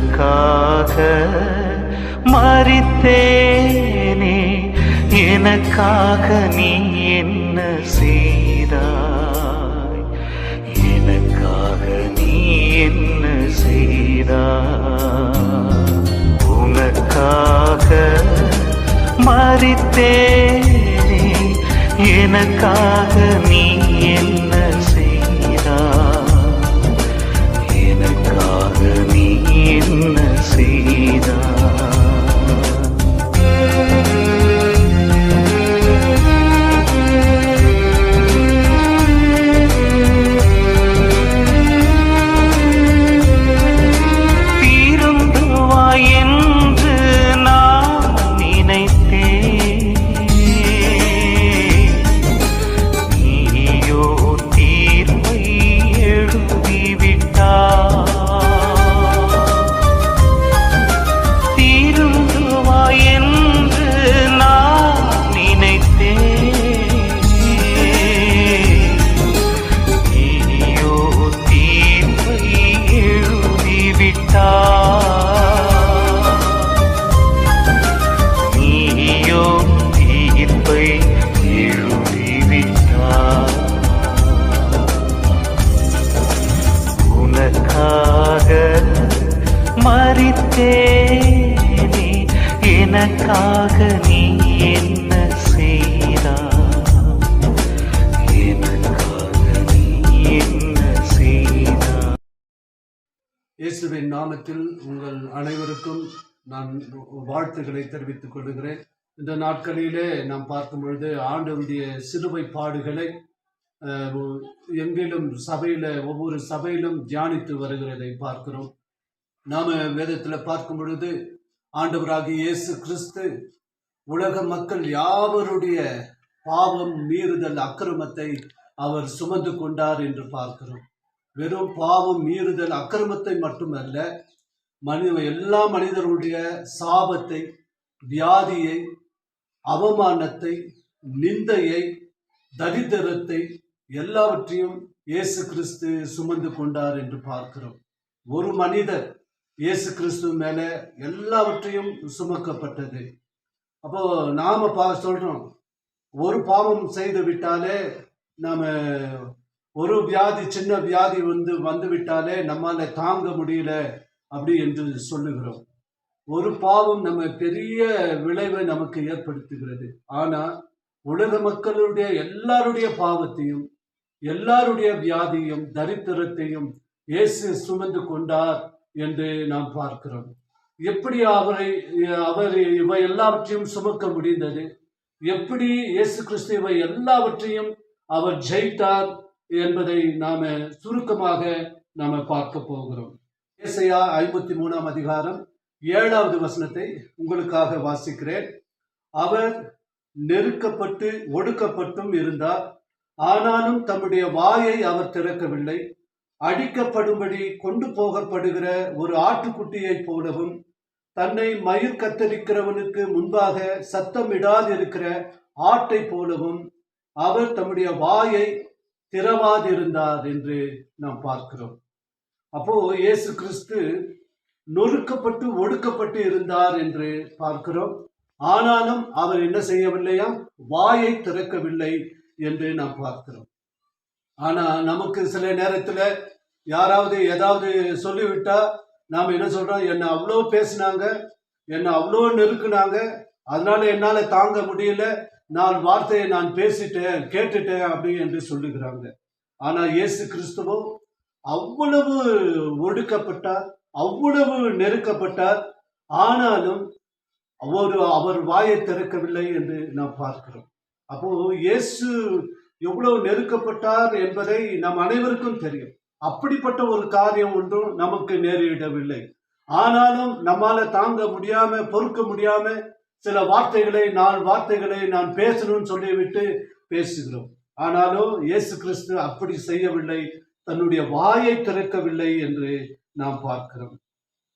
உனக்காக மரித்தேனே, எனக்காக நீ என்ன செய்தாய்? எனக்காக நீ என்ன செய்தாய்? உனக்காக மரித்தேனே, எனக்காக நீ என்ன செய்தாய்? எனக்காக நீ என்ன செய்தாய்? மரித்தேனே, எனக்காக நீ என்ன செய்தாய்? எனக்காக நீ என்ன செய்தாய்? இயேசுவின் நாமத்தில் உங்கள் அனைவருக்கும் நான் வாழ்த்துக்களை தெரிவித்துக் கொள்கிறேன். இந்த நாட்களிலே நாம் பார்க்கும் பொழுது ஆண்டவருடைய சிலுவை பாடுகளை எங்கிலும் சபையில ஒவ்வொரு சபையிலும் தியானித்து வருகிறதை பார்க்கிறோம். நாம வேதத்தில் பார்க்கும் பொழுது ஆண்டவராகிய இயேசு கிறிஸ்து உலக மக்கள் யாவருடைய பாவம் மீறுதல் அக்கிரமத்தை அவர் சுமந்து கொண்டார் என்று பார்க்கிறோம். வெறும் பாவம் மீறுதல் அக்கிரமத்தை மட்டுமல்ல, எல்லா மனிதர்களுடைய சாபத்தை, வியாதியை, அவமானத்தை, நிந்தையை, தரித்திரத்தை எல்லாவற்றையும் இயேசு கிறிஸ்து சுமந்து கொண்டார் என்று பார்க்கிறோம். ஒரு மனிதர் இயேசு கிறிஸ்து மேல எல்லாவற்றையும் சுமக்கப்பட்டது. அப்போ நாம சொல்றோம், ஒரு பாவம் செய்து விட்டாலே, நாம ஒரு வியாதி, சின்ன வியாதி வந்து விட்டாலே நம்மால தாங்க முடியல அப்படி என்று சொல்லுகிறோம். ஒரு பாவம் நம்ம பெரிய விளைவை நமக்கு ஏற்படுத்துகிறது. ஆனா உலக மக்களுடைய எல்லாருடைய பாவத்தையும், எல்லாருடைய வியாதியும், தரித்திரத்தையும் இயேசு சுமந்து கொண்டார் என்று நாம் பார்க்கிறோம். எப்படி அவர் இவை எல்லாவற்றையும் சுமக்க முடிந்தது? எப்படி இயேசு கிறிஸ்து இவை எல்லாவற்றையும் அவர் ஜெயித்தார் என்பதை நாம சுருக்கமாக நாம பார்க்க போகிறோம். ஏசாயா 53 அதிகாரம் 7வது வசனத்தை உங்களுக்காக வாசிக்கிறேன். அவர் நெருக்கப்பட்டு ஒடுக்கப்பட்டும் இருந்தார், ஆனாலும் தம்முடைய வாயை அவர் திறக்கவில்லை. அடிக்கப்படும்படி கொண்டு போகப்படுகிற ஒரு ஆட்டுக்குட்டியை போலவும், தன்னை மயிர் கத்தரிக்கிறவனுக்கு முன்பாக சத்தமிடாதிருக்கிற ஆட்டை போலவும் அவர் தம்முடைய வாயை திறவாதிருந்தார் என்று நாம் பார்க்கிறோம். அப்போ இயேசு கிறிஸ்து நொறுக்கப்பட்டு ஒடுக்கப்பட்டு இருந்தார் என்று பார்க்கிறோம். ஆனாலும் அவர் என்ன செய்யவில்லையாம்? வாயை திறக்கவில்லை என்று நாம் பார்க்கிறோம். ஆனா நமக்கு சில நேரத்துல யாராவது ஏதாவது சொல்லிவிட்டா நாம் என்ன சொல்றோம்? என்னை அவ்வளோ பேசினாங்க, என்னை அவ்வளோ நெருக்குனாங்க, அதனால என்னால தாங்க முடியல, நான் வார்த்தையை நான் பேசிட்டேன், கேட்டுட்டேன் அப்படி என்று சொல்லுகிறாங்க. ஆனா இயேசு கிறிஸ்துவோ அவ்வளவு ஒடுக்கப்பட்டார், அவ்வளவு நெருக்கப்பட்டார், ஆனாலும் அவர் வாயை திறக்கவில்லை என்று நாம் பார்க்கிறோம். அப்போ இயேசு எவ்வளவு நெருக்கப்பட்டார் என்பதை நம் அனைவருக்கும் தெரியும். அப்படிப்பட்ட ஒரு காரியம் ஒன்றும் நமக்கு நேரிடவில்லை. ஆனாலும் நம்மால தாங்க முடியாம, பொறுக்க முடியாம சில வார்த்தைகளை, 4 வார்த்தைகளை நான் பேசணும்னு சொல்லிவிட்டு பேசுகிறோம். ஆனாலும் இயேசு கிறிஸ்து அப்படி செய்யவில்லை, தன்னுடைய வாயை திறக்கவில்லை என்று நாம் பார்க்கிறோம்.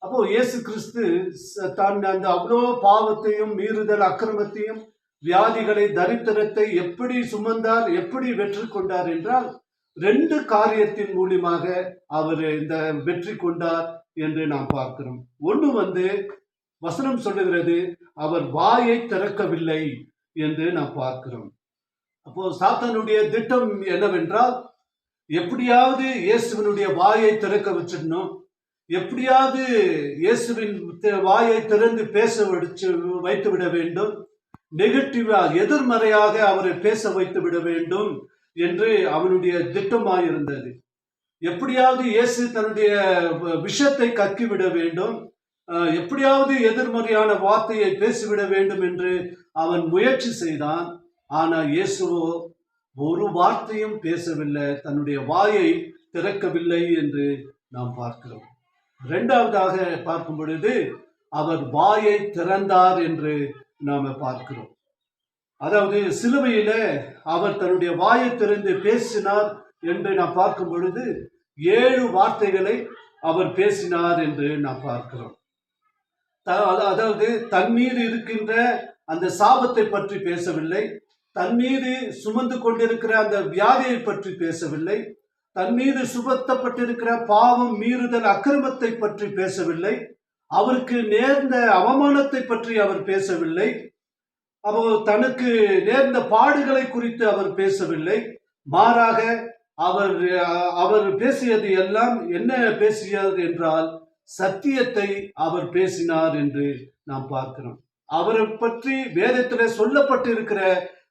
அப்போ இயேசு கிறிஸ்து தான் அந்த அவ்வளோ பாவத்தையும், மீறுதல், அக்கிரமத்தையும், வியாதிகளை, தரித்திரத்தை எப்படி சுமந்தார், எப்படி வெற்றி கொண்டார் என்றால் 2 காரியத்தின் மூலியமாக அவர் இந்த வெற்றி கொண்டார் என்று நாம் பார்க்கிறோம். ஒன்று வசனம் சொல்லுகிறது, அவர் வாயை திறக்கவில்லை என்று நாம் பார்க்கிறோம். அப்போ சாத்தானுடைய திட்டம் என்னவென்றால், எப்படியாவது இயேசுவினுடைய வாயை திறக்க வச்சிடணும், எப்படியாவது இயேசுவின் வாயை திறந்து பேச வைத்து விட வேண்டும், நெகட்டிவா எதிர்மறையாக அவரை பேச வைத்து விட வேண்டும் என்று அவனுடைய திட்டமாயிருந்தது. எப்படியாவது இயேசு தன்னுடைய விஷத்தை கக்கிவிட வேண்டும், எப்படியாவது எதிர்மறையான வார்த்தையை பேசிவிட வேண்டும் என்று அவன் முயற்சி செய்தான். ஆனால் இயேசுவோ ஒரு வார்த்தையும் பேசவில்லை, தன்னுடைய வாயை திறக்கவில்லை என்று நாம் பார்க்கிறோம். இரண்டாவதாக பார்க்கும் பொழுது அவர் வாயை திறந்தார் என்று நாம் பார்க்கிறோம். அதாவது சிலுவையில அவர் தன்னுடைய வாயை திறந்து பேசினார் என்று நாம் பார்க்கும் பொழுது 7 வார்த்தைகளை அவர் பேசினார் என்று நாம் பார்க்கிறோம். அதாவது தன் மீது இருக்கின்ற அந்த சாபத்தை பற்றி பேசவில்லை, தன் மீது சுமந்து கொண்டிருக்கிற அந்த வியாதியை பற்றி பேசவில்லை, தன் மீது சுமத்தப்பட்டிருக்கிற பாவம், மீறுதல், அக்கிரமத்தை பற்றி பேசவில்லை, அவருக்கு நேர்ந்த அவமானத்தை பற்றி அவர் பேசவில்லை, தனக்கு நேர்ந்த பாடுகளை குறித்து அவர் பேசவில்லை. மாறாக அவர் பேசியது எல்லாம் என்ன பேசியது என்றால் சத்தியத்தை அவர் பேசினார் என்று நாம் பார்க்கிறோம். அவரை பற்றி வேதத்தில் சொல்லப்பட்டிருக்கிற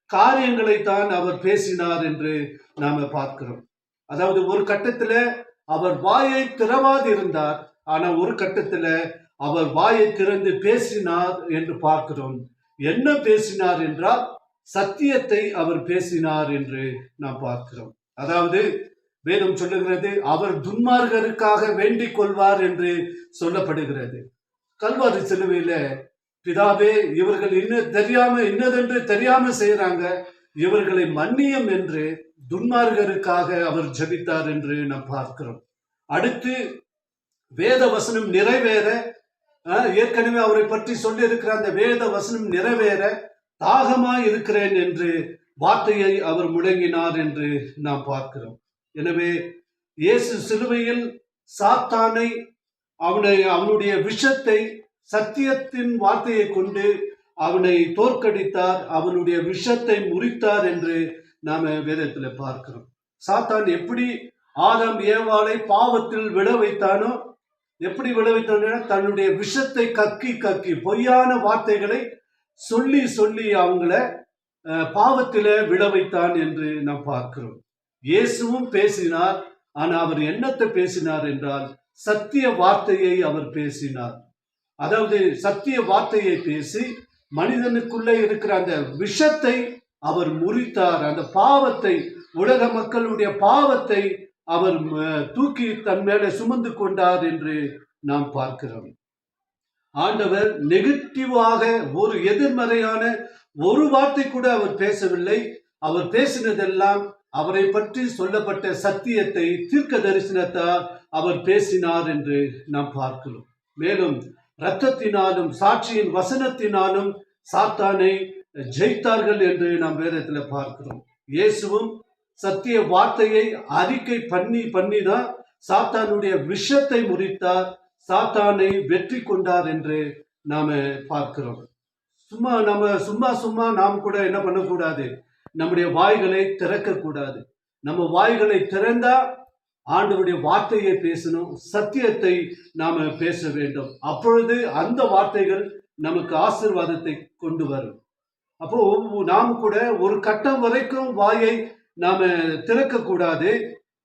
காரியங்களை தான் அவர் பேசினார் என்று நாம பார்க்கிறோம். அதாவது ஒரு கட்டத்துல அவர் வாயை திறவாது இருந்தார், ஆனா ஒரு கட்டத்துல அவர் வாயை திறந்து பேசினார் என்று பார்க்கிறோம். என்ன பேசினார் என்றால் சத்தியத்தை அவர் பேசினார் என்று நாம் பார்க்கிறோம். அதாவது வேதம் சொல்லுகிறது, அவர் துன்மார்கருக்காக வேண்டிக் கொள்வார் என்று சொல்லப்படுகிறது. கல்வாரி சிலுவையில, பிதாவே இவர்கள் இன்னதென்று தெரியாம செய்யறாங்க, இவர்களை மன்னியும் என்று துன்மார்கருக்காக அவர் ஜெபித்தார் என்று நாம் பார்க்கிறோம். அடுத்து வேத வசனம் நிறைவேற, ஏற்கனவே அவரை பற்றி சொல்லி இருக்கிற அந்த வேத வசனம் நிறைவேற தாகமாய் இருக்கிறேன் என்று வார்த்தையை அவர் முழங்கினார் என்று நாம் பார்க்கிறோம். எனவே இயேசு சிலுவையில் சாத்தானை, அவனுடைய விஷத்தை சத்தியத்தின் வார்த்தையை கொண்டு அவனை தோற்கடித்தார், அவனுடைய விஷத்தை முறித்தார் என்று நாம வேதத்தில் பார்க்கிறோம். சாத்தான் எப்படி ஆதாம் ஏவாளை பாவத்தில் விழ வைத்தானோ, எப்படி விழ வைத்தானோ, தன்னுடைய விஷத்தை கக்கி பொய்யான வார்த்தைகளை சொல்லி சொல்லி அவங்கள பாவத்தில விழ வைத்தான் என்று நாம் பார்க்கிறோம். இயேசுவும் பேசினார், ஆனால் அவர் என்னத்தை பேசினார் என்றால் சத்திய வார்த்தையை அவர் பேசினார். அதாவது சத்திய வார்த்தையை பேசி மனிதனுக்குள்ளே இருக்கிற அந்த விஷத்தை அவர் முறித்தார். அந்த பாவத்தை, உலக மக்களுடைய பாவத்தை அவர் தூக்கி தன் மேலே சுமந்து கொண்டார் என்று நாம் பார்க்கிறோம். ஆண்டவர் நெகட்டிவாக ஒரு எதிர்மறையான ஒரு வார்த்தை கூட அவர் பேசவில்லை. அவர் பேசினதெல்லாம் அவரை பற்றி சொல்லப்பட்ட சத்தியத்தை, தீர்க்க தரிசனத்தால் அவர் பேசினார் என்று நாம் பார்க்கிறோம். மேலும் இரத்தத்தினாலும் சாட்சியின் வசனத்தினாலும் சாத்தானை ஜெயித்தார்கள் என்று நாம் வேதத்தில் பார்க்கிறோம். இயேசுவும் சத்திய வார்த்தையை அறிக்கை பண்ணி தான் சாத்தானுடைய விஷத்தை முறித்தார், சாத்தானை வெற்றி கொண்டார் என்று நாம பார்க்கிறோம். சும்மா நாம் கூட என்ன பண்ணக்கூடாது, நம்முடைய வாய்களை திறக்க கூடாது. நம்ம வாய்களை திறந்தா ஆண்டவருடைய வார்த்தையை பேசணும், சத்தியத்தை நாம பேச வேண்டும். அப்பொழுது அந்த வார்த்தைகள் நமக்கு ஆசீர்வாதத்தை கொண்டு வரும். அப்போ நாம் கூட ஒரு கட்டம் வரைக்கும் வாயை நாம திறக்க கூடாது.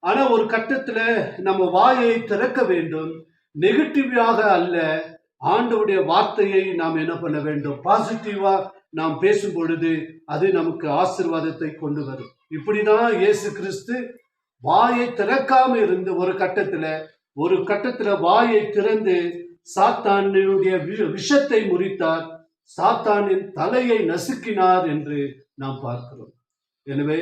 ஆனா ஒரு கட்டத்துல நம்ம வாயை திறக்க வேண்டும், நெகட்டிவாக அல்ல. ஆண்டவருடைய வார்த்தையை நாம் என்ன பண்ண வேண்டும், பாசிட்டிவா நாம் பேசும் பொழுது அது நமக்கு ஆசீர்வாதத்தை கொண்டு வரும். இப்படிதான் இயேசு கிறிஸ்து வாயை திறக்காம இருந்து ஒரு கட்டத்துல வாயை திறந்து சாத்தானுடைய விஷத்தை முறித்தார், சாத்தானின் தலையை நசுக்கினார் என்று நாம் பார்க்கிறோம். எனவே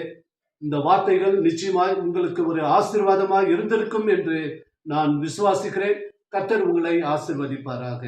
இந்த வார்த்தைகள் நிச்சயமாய் உங்களுக்கு ஒரு ஆசீர்வாதமாக இருந்திருக்கும் என்று நான் விசுவாசிக்கிறேன். கர்த்தர் உங்களை ஆசீர்வதிப்பாராக.